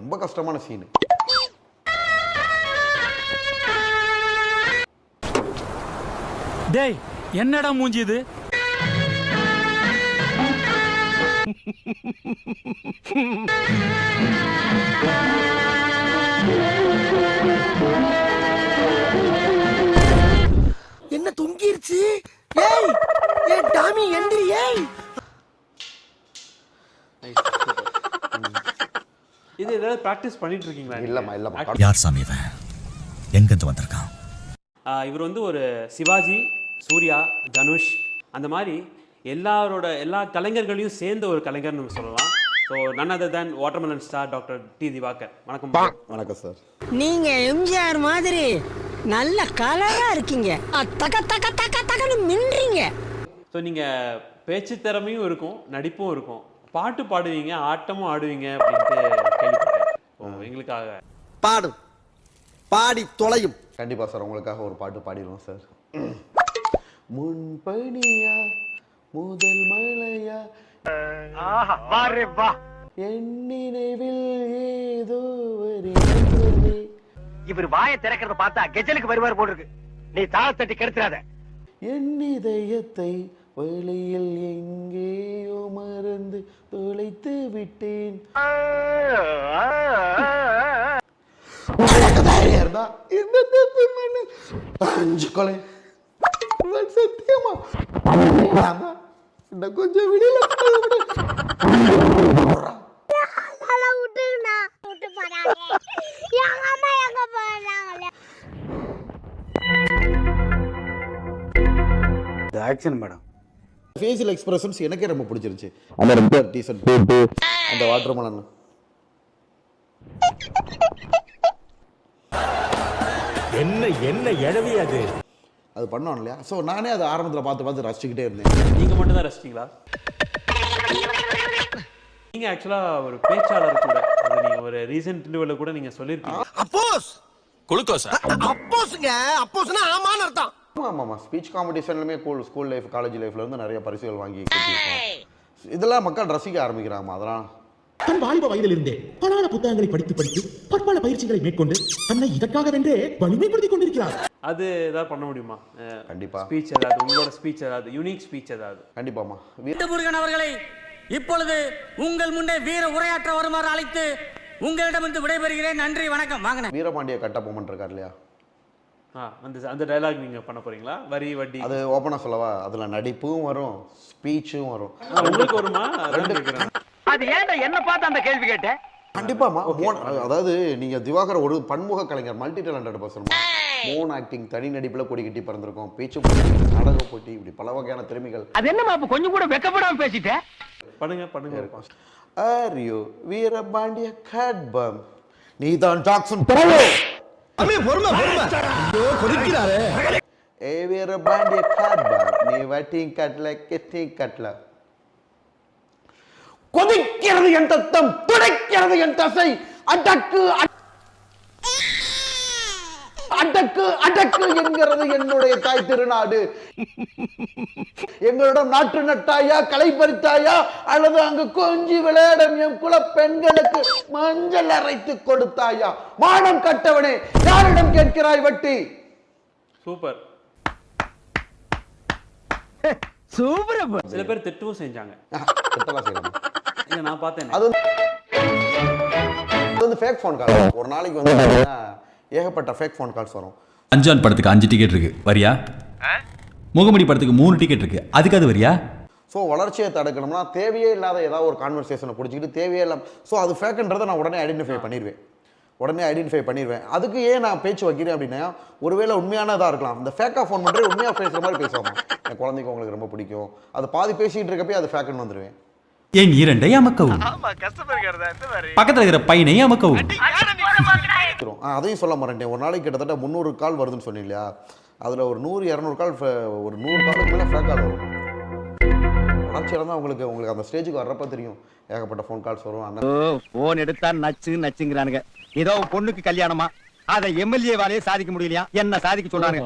ரொம்ப கஷ்டமான சீன். டேய் என்னடா மூஞ்சி இது? என்ன தொங்கிருச்சு? ஏய் ஏ டாமி எந்திரி ஏய். இது ஏதாவது பிராக்டிஸ் பண்ணிட்டு இருக்கீங்களா? இல்லம்மா. யார் சாமி இவன்? எங்க இருந்து வந்திருக்கான்? இவர் வந்து ஒரு சிவாஜி, சூர்யா, தனுஷ் அந்த மாதிரி எல்லா கலைஞர்களையும் சேர்ந்த ஒரு கலைஞர்னு நம்ம சொல்லலாம். So none other than watermelon star doctor D Diwakar. வணக்கம். வணக்கம் சார். நீங்க எம்ஜிஆர் மாதிரி நல்ல கலரா இருக்கீங்க. தக தக தக தகன்னு மின்றீங்க. ஸோ நீங்கள் பேச்சு திறமையும் இருக்கும், நடிப்பும் இருக்கும், பாட்டு பாடுவீங்க, ஆட்டமும் ஆடுவீங்க அப்படின்ட்டு கேள்விப்பட்டேன். எங்களுக்காக பாடும் பாடி தொலையும். கண்டிப்பா சார், உங்களுக்காக ஒரு பாட்டு பாடிடுவோம் சார். முன்பனியா முதல் மலையா என் நினைவில் ஏதோ இவர் வாயை திறக்கிறத பார்த்தா கெஜலுக்கு வருவார் போல இருக்கு. நீ தாளத்தட்டி கெடுத்துறாத. என் இதயத்தை வழியில் எங்கேயோ மறந்து தொலைத்து விட்டேன். இருந்தா இந்த அஞ்சு கொலை சத்தியமா கொஞ்சம் விடல. மேடம் ஃபேஷியல் எக்ஸ்பிரஷன்ஸ் எனக்கே ரொம்ப பிடிச்சிருச்சு. அந்த ரொம்ப டீசன்ட் போட்டு அந்த வாட்டர்மெலன் என்ன எழவி அது பண்ணோம் இல்லையா? ஸோ நானே அது ஆரம்பத்தில் பார்த்து ரசிச்சுக்கிட்டே இருந்தேன். நீங்கள் மட்டும் தான் ரசிச்சிங்களா? நீங்கள் ஆக்சுவலாக ஒரு பேச்சாளர் கூட, அது நீங்கள் ஒரு ரீசெண்ட் இன்டர்வியூவில் கூட நீங்கள் சொல்லியிருக்கீங்க. அப்போஸ் குளுக்கோஸா? அப்போஸ்ங்க அப்போஸ்னா ஆமான்னு அர்த்தம். ஆமாம், ஸ்பீச் காம்படிஷன்லுமே ஸ்கூல் லைஃப் காலேஜ் லைஃப்ல இருந்து நிறைய பரிசுகள் வாங்கி இதெல்லாம் மக்கள் ரசிக்க ஆரம்பிக்கிறாங்க. அதெல்லாம் தன் வாலிப வயதிலிருந்தே பல புத்தகங்களை படித்து பற்பல பயிற்சிகளை மேற்கொண்டு தன்னை இதற்காகவென்றே வலிமைப்படுத்திக் கொண்டிருக்கிறார். அது ஏதாவது பண்ண முடியுமா? கண்டிப்பா. ஸ்பீச் ஏதாவது, உங்களோட ஸ்பீச் ஏதாவது, யூனிக் ஸ்பீச் ஏதாவது? கண்டிப்பாமா. முருகன் அவர்களை இப்பொழுது உங்கள் முன்னே வீர உரையாற்ற வருமாறு அழைத்து உங்களிடமிருந்து விடைபெறுகிறேன். நன்றி, வணக்கம். வாங்கினேன். வீரபாண்டிய கட்டபொம்மன் இருக்கார் இல்லையா? அந்த டயலாக் நீங்க பண்ண போறீங்களா? வரி வட்டி அது ஓப்பனா சொல்லவா? அதுல நடிப்பும் வரும், ஸ்பீச்சும் வரும். உங்களுக்கு வருமா? அது ஏன்டா என்ன பார்த்து அந்த கேள்வி கேட்டேன்? கண்டிப்பாமா. அதாவது நீங்க திவாகர் ஒரு பன்முக கலைஞர், மல்டி டேலண்டட் பர்சன். மோன் ஆக்டிங், தனி நடிப்புல கொடி கட்டி பறந்திருக்கும், பேச்சு போட்டி, நாடக போட்டி, இப்படி பல வகையான திறமைகள். அது என்னமா அப்ப கொஞ்சம் கூட வெக்கப்படாம பேசிட்டேன்? பண்ணுங்க. Are you Veerapandiya Kattabomman? நீதான் ஜாக்சன் பரவோ. ஏ வீரபாண்டிய கட்பம், நீ வட்டிங் கட்ல கெட்டிங் கட்ல. கொதிக்கிறது என் ரத்தம், துடைக்கிறது என் தசை. அடக்கு அடக்கு அடக்கு என்கிறது என்னுடைய தாய் திருநாடு. எங்களிடம் நாட்டு நட்டாயா, களை பறித்தாயா, அல்லது அங்கு கொஞ்சி விளையாடும் என் குல பெண்களுக்கு மஞ்சள் அரைத்து கொடுத்தாயா? மானம் கட்டவனே, யாரிடம் கேட்கிறாய் வட்டி? சூப்பர். சில பேர் திட்டவும் செஞ்சாங்க. இல்ல நான் பார்த்தேன். அது வந்து ஃபேக் ஃபோன் கால். ஒரு நாளைக்கு வந்து ஏகப்பட்ட ஃபேக் ஃபோன் கால்ஸ் வரும். அஞ்சான் படத்துக்கு 5 டிக்கெட் இருக்கு, வரியா? முகமடி படத்துக்கு 3 டிக்கெட் இருக்கு, அதுக்கு அது வரியா? ஸோ வளர்ச்சியை தடுக்கணும்னா தேவையே இல்லாத ஏதாவது ஒரு கான்வர்சேஷனை பிடிச்சிக்கிட்டு தேவையே இல்லாம ஸோ அது ஃபேக்குன்றதை நான் உடனே ஐடென்டிஃபை பண்ணிடுவேன். அதுக்கு ஏன் நான் பேச்சு வைக்கிறேன் அப்படின்னா, ஒருவேளை உண்மையானதாக இருக்கலாம். இந்த ஃபேக்காக ஃபோன் பண்ணுறது உண்மையாக பேசுகிற மாதிரி பேசுவாங்க. என் குழந்தைக்கு உங்களுக்கு ரொம்ப பிடிக்கும், அது பாதி பேசிகிட்டு இருக்கப்பே அது ஃபேக்குன்னு வந்துடுவேன். என் இரண்டை அமக்கவும், பக்கத்தில் இருக்கிற பையனை அமக்கவும். அதையும் சொல்ல மாட்டேன். ஒரு நாளைக்கு கிட்டத்தட்ட 300 கால் வருதுன்னு சொன்னீங்க இல்லையா? அதில் ஒரு 100-200 கால், ஒரு 100 காலுக்கு மேலே ஃபேக் கால் வரும். வளர்ச்சியில் தான் உங்களுக்கு அந்த ஸ்டேஜுக்கு வர்றப்ப தெரியும். ஏகப்பட்ட ஃபோன் கால்ஸ் வரும். போன் எடுத்தா நச்சுங்கிறானுங்க. ஏதோ பொண்ணுக்கு கல்யாணமா, அதை எம்எல்ஏ வாலையே சாதிக்க முடியலையா, என்ன சாதிக்க சொல்றாங்க.